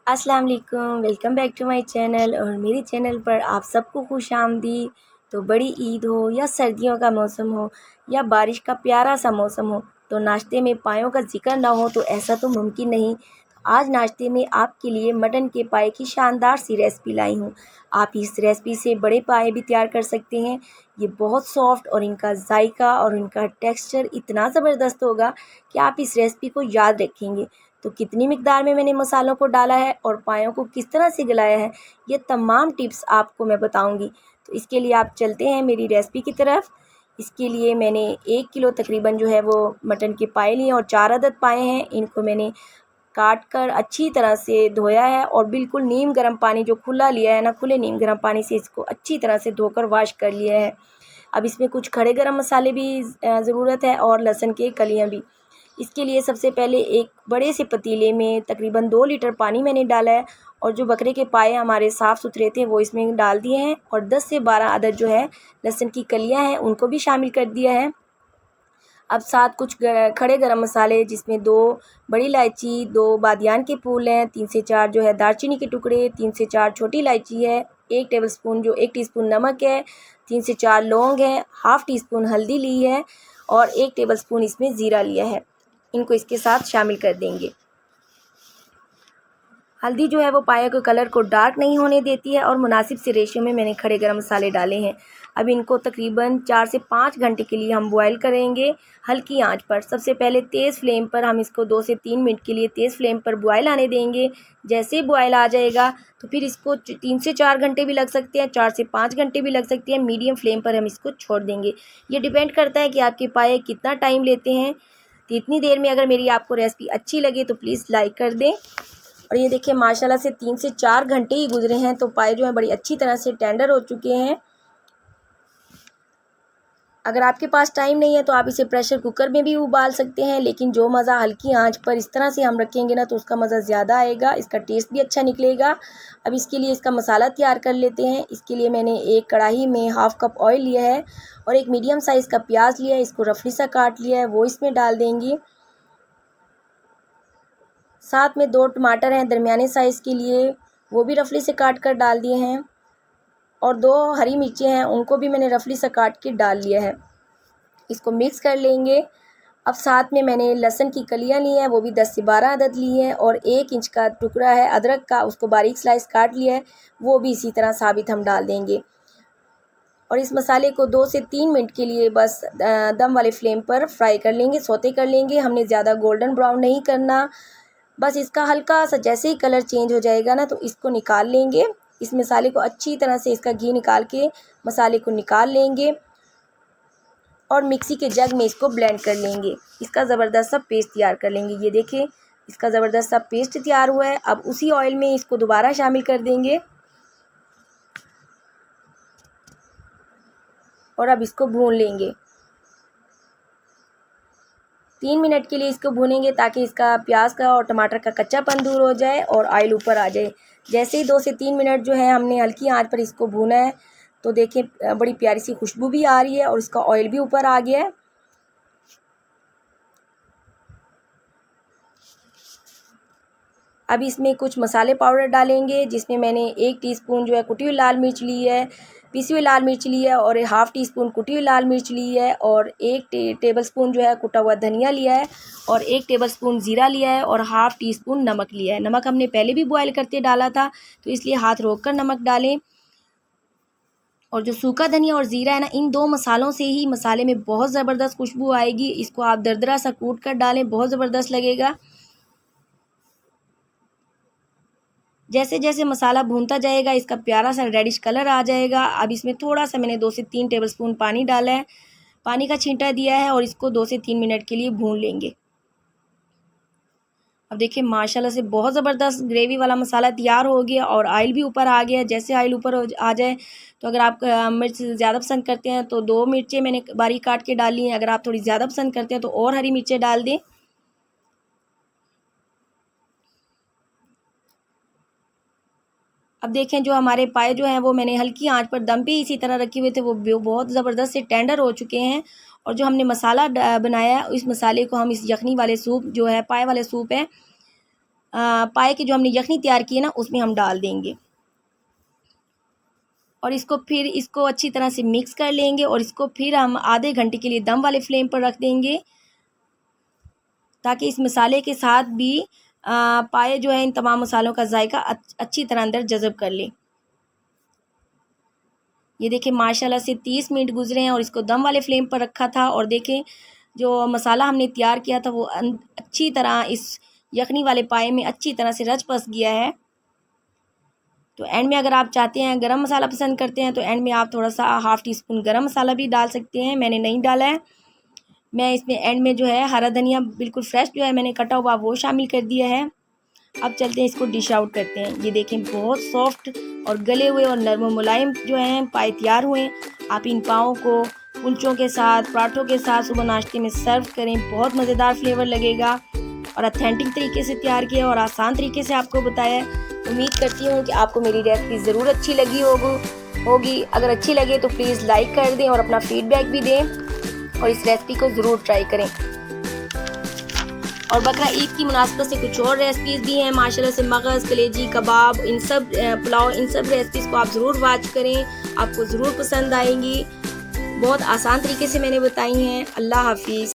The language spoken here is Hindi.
अस्सलाम वालेकुम, welcome back to my channel. और मेरे चैनल पर आप सबको खुश आमदीद। तो बड़ी ईद हो या सर्दियों का मौसम हो या बारिश का प्यारा सा मौसम हो, तो नाश्ते में पायों का जिक्र ना हो तो ऐसा तो मुमकिन नहीं। आज नाश्ते में आपके लिए मटन के पाए की शानदार सी रेसिपी लाई हूँ। आप इस रेसिपी से बड़े पाए भी तैयार कर सकते हैं। ये बहुत सॉफ्ट और इनका जायका और इनका टेक्सचर इतना ज़बरदस्त होगा कि आप इस रेसिपी को याद रखेंगे। तो कितनी मिकदार में मैंने मसालों को डाला है और पायों को किस तरह से गलाया है, ये तमाम टिप्स आपको मैं बताऊंगी। तो इसके लिए आप चलते हैं मेरी रेसिपी की तरफ। इसके लिए मैंने 1 किलो तकरीबन जो है वो मटन के पाए लिए और 4 अदद पाए हैं। इनको मैंने काट कर अच्छी तरह से धोया है और बिल्कुल नीम गर्म पानी जो खुला लिया है ना, खुले नीम गर्म पानी से इसको अच्छी तरह से धोकर वॉश कर लिया है। अब इसमें कुछ खड़े गरम मसाले भी ज़रूरत है और लहसुन के कलियाँ भी। इसके लिए सबसे पहले एक बड़े से पतीले में तकरीबन 2 लीटर पानी मैंने डाला है और जो बकरे के पाए हमारे साफ़ सुथरे थे वो इसमें डाल दिए हैं और 10 से 12 अदद जो है लहसुन की कलियां हैं उनको भी शामिल कर दिया है। अब साथ कुछ खड़े गरम मसाले, जिसमें 2 बड़ी इलायची, 2 बादियान के फूल हैं, 3 से 4 जो है दालचीनी के टुकड़े, 3 से 4 छोटी इलायची है, 1 टीस्पून नमक है, 3 से 4 लौंग है, हाफ़ टी स्पून हल्दी ली है और 1 टेबलस्पून इसमें ज़ीरा लिया है। इनको इसके साथ शामिल कर देंगे। हल्दी जो है वो पाए के कलर को डार्क नहीं होने देती है और मुनासिब से रेशियो में मैंने खड़े गरम मसाले डाले हैं। अब इनको तकरीबन 4 से 5 घंटे के लिए हम बॉयल करेंगे हल्की आंच पर। सबसे पहले तेज़ फ्लेम पर हम इसको 2 से 3 मिनट के लिए तेज़ फ्लेम पर बॉयल आने देंगे। जैसे ही बॉयल आ जाएगा तो फिर इसको 3 से 4 घंटे भी लग सकते हैं, 4 से 5 घंटे भी लग सकते हैं। मीडियम फ्लेम पर हम इसको छोड़ देंगे। ये डिपेंड करता है कि आपके पाए कितना टाइम लेते हैं। तो इतनी देर में अगर मेरी आपको रेसिपी अच्छी लगे तो प्लीज़ लाइक कर दें। और ये देखिए माशाल्लाह से 3 से 4 घंटे ही गुजरे हैं तो पाए जो हैं बड़ी अच्छी तरह से टेंडर हो चुके हैं। अगर आपके पास टाइम नहीं है तो आप इसे प्रेशर कुकर में भी उबाल सकते हैं, लेकिन जो मज़ा हल्की आंच पर इस तरह से हम रखेंगे ना तो उसका मज़ा ज़्यादा आएगा, इसका टेस्ट भी अच्छा निकलेगा। अब इसके लिए इसका मसाला तैयार कर लेते हैं। इसके लिए मैंने एक कढ़ाई में हाफ़ कप ऑयल लिया है और एक मीडियम साइज़ का प्याज लिया है, इसको रफली सा काट लिया है, वो इसमें डाल देंगी। साथ में 2 टमाटर हैं दरमियाने साइज़ के लिए, वो भी रफली से काट कर डाल दिए हैं और 2 हरी मिर्चें हैं, उनको भी मैंने रफली से काट के डाल लिया है। इसको मिक्स कर लेंगे। अब साथ में मैंने लहसुन की कलियां ली हैं, वो भी 10 से 12 अदद ली हैं और 1 इंच का टुकड़ा है अदरक का, उसको बारीक स्लाइस काट लिया है, वो भी इसी तरह साबित हम डाल देंगे। और इस मसाले को 2 से 3 मिनट के लिए बस दम वाले फ्लेम पर फ्राई कर लेंगे, सौते कर लेंगे। हमने ज़्यादा गोल्डन ब्राउन नहीं करना, बस इसका हल्का सा जैसे ही कलर चेंज हो जाएगा ना तो इसको निकाल लेंगे। इस मसाले को अच्छी तरह से इसका घी निकाल के मसाले को निकाल लेंगे और मिक्सी के जग में इसको ब्लेंड कर लेंगे। इसका ज़बरदस्त सा पेस्ट तैयार कर लेंगे। ये देखिए इसका ज़बरदस्त सा पेस्ट तैयार हुआ है। अब उसी ऑयल में इसको दोबारा शामिल कर देंगे और अब इसको भून लेंगे। 3 मिनट के लिए इसको भूनेंगे ताकि इसका प्याज का और टमाटर का कच्चापन दूर हो जाए और ऑयल ऊपर आ जाए। जैसे ही 2 से 3 मिनट जो है हमने हल्की आंच पर इसको भूना है तो देखिए बड़ी प्यारी सी खुशबू भी आ रही है और इसका ऑयल भी ऊपर आ गया है। अब इसमें कुछ मसाले पाउडर डालेंगे, जिसमें मैंने 1 टीस्पून जो है कुटी हुई लाल मिर्च ली है, पिसी हुई लाल मिर्च ली है और हाफ़ टी स्पून कुटी हुई लाल मिर्च ली है और 1 टेबलस्पून जो है कुटा हुआ धनिया लिया है और 1 टेबलस्पून ज़ीरा लिया है और हाफ़ टी स्पून नमक लिया है। नमक हमने पहले भी बॉयल करते डाला था तो इसलिए हाथ रोक कर नमक डालें। और जो सूखा धनिया और ज़ीरा है ना, इन 2 मसालों से ही मसाले में बहुत ज़बरदस्त खुशबू आएगी। इसको आप दरदरा सा कूट कर डालें, बहुत ज़बरदस्त लगेगा। जैसे जैसे मसाला भूनता जाएगा इसका प्यारा सा रेडिश कलर आ जाएगा। अब इसमें थोड़ा सा मैंने 2 से 3 टेबलस्पून पानी डाला है, पानी का छींटा दिया है और इसको 2 से 3 मिनट के लिए भून लेंगे। अब देखिए माशाल्लाह से बहुत ज़बरदस्त ग्रेवी वाला मसाला तैयार हो गया और ऑयल भी ऊपर आ गया। जैसे ऑयल ऊपर आ जाए तो अगर आप मिर्च ज़्यादा पसंद करते हैं तो 2 मिर्चें मैंने बारीक काट के डाली हैं। अगर आप थोड़ी ज़्यादा पसंद करते हैं तो और हरी मिर्चें डाल दें। अब देखें जो हमारे पाए जो हैं वो मैंने हल्की आंच पर दम पे इसी तरह रखे हुए थे, वो बहुत ज़बरदस्त से टेंडर हो चुके हैं। और जो हमने मसाला बनाया है इस मसाले को हम इस यखनी वाले सूप जो है पाए वाले सूप है पाए की जो हमने यखनी तैयार की है ना, उसमें हम डाल देंगे और इसको अच्छी तरह से मिक्स कर लेंगे और इसको फिर हम आधे घंटे के लिए दम वाले फ्लेम पर रख देंगे, ताकि इस मसाले के साथ भी पाए जो है इन तमाम मसालों का जायका अच्छी तरह अंदर जज़ब कर ले। ये देखें माशाल्लाह से 30 मिनट गुजरे हैं और इसको दम वाले फ्लेम पर रखा था और देखें जो मसाला हमने तैयार किया था वो अच्छी तरह इस यखनी वाले पाए में अच्छी तरह से रच बस गया है। तो एंड में अगर आप चाहते हैं गरम मसाला पसंद करते हैं तो एंड में आप थोड़ा सा हाफ़ टी स्पून गरम मसाला भी डाल सकते हैं, मैंने नहीं डाला है। मैं इसमें एंड में जो है हरा धनिया बिल्कुल फ्रेश जो है मैंने कटा हुआ वो शामिल कर दिया है। अब चलते हैं इसको डिश आउट करते हैं। ये देखें बहुत सॉफ्ट और गले हुए और नरम मुलायम जो हैं पाए तैयार हुए। आप इन पाओं को कुलचों के साथ, पराठों के साथ सुबह नाश्ते में सर्व करें, बहुत मज़ेदार फ्लेवर लगेगा और अथेंटिक तरीके से तैयार किया और आसान तरीके से आपको बताया। उम्मीद करती हूँ कि आपको मेरी रेसिपी ज़रूर अच्छी लगी होगी। अगर अच्छी लगे तो प्लीज़ लाइक कर दें और अपना फीडबैक भी दें और इस रेसिपी को ज़रूर ट्राई करें। और बकरा ईद की मुनासबत से कुछ और रेसिपीज़ भी हैं माशाल्लाह से, मगज़, कलेजी, कबाब, इन सब पुलाव, इन सब रेसिपीज़ को आप ज़रूर वॉच करें, आपको ज़रूर पसंद आएंगी। बहुत आसान तरीके से मैंने बताई हैं। अल्लाह हाफिज़।